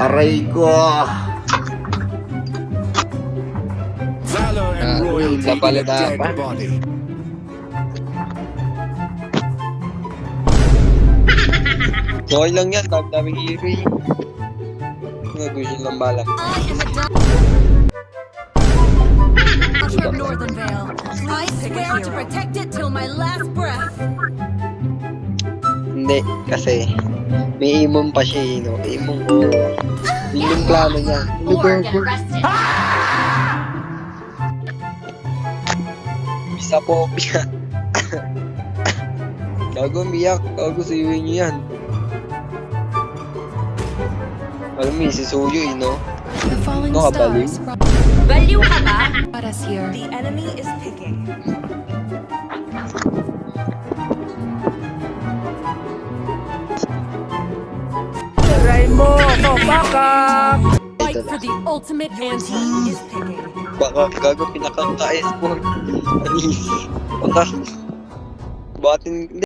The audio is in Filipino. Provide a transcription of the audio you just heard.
Aray ko. Valor and royalty in a dead body. Okay lang yan, daming hero eh. Nag-vision lang bala. From Northern Vale. I swear to protect it till my last breath. Hindi, kasi may imong pa siya eh, no? Imong ko. Yun yung plano niya. Isa po, biyak. Gago umiyak, gago siwin niyo yan. Alam mo, si Suyo eh, no? The falling No, kabaliw. stars baliw ka ba? Brought us here. The enemy is picking. Fight for the ultimate answer. Is picking. Baka gago pinakang ka-S4. Anis. Baka. Batin,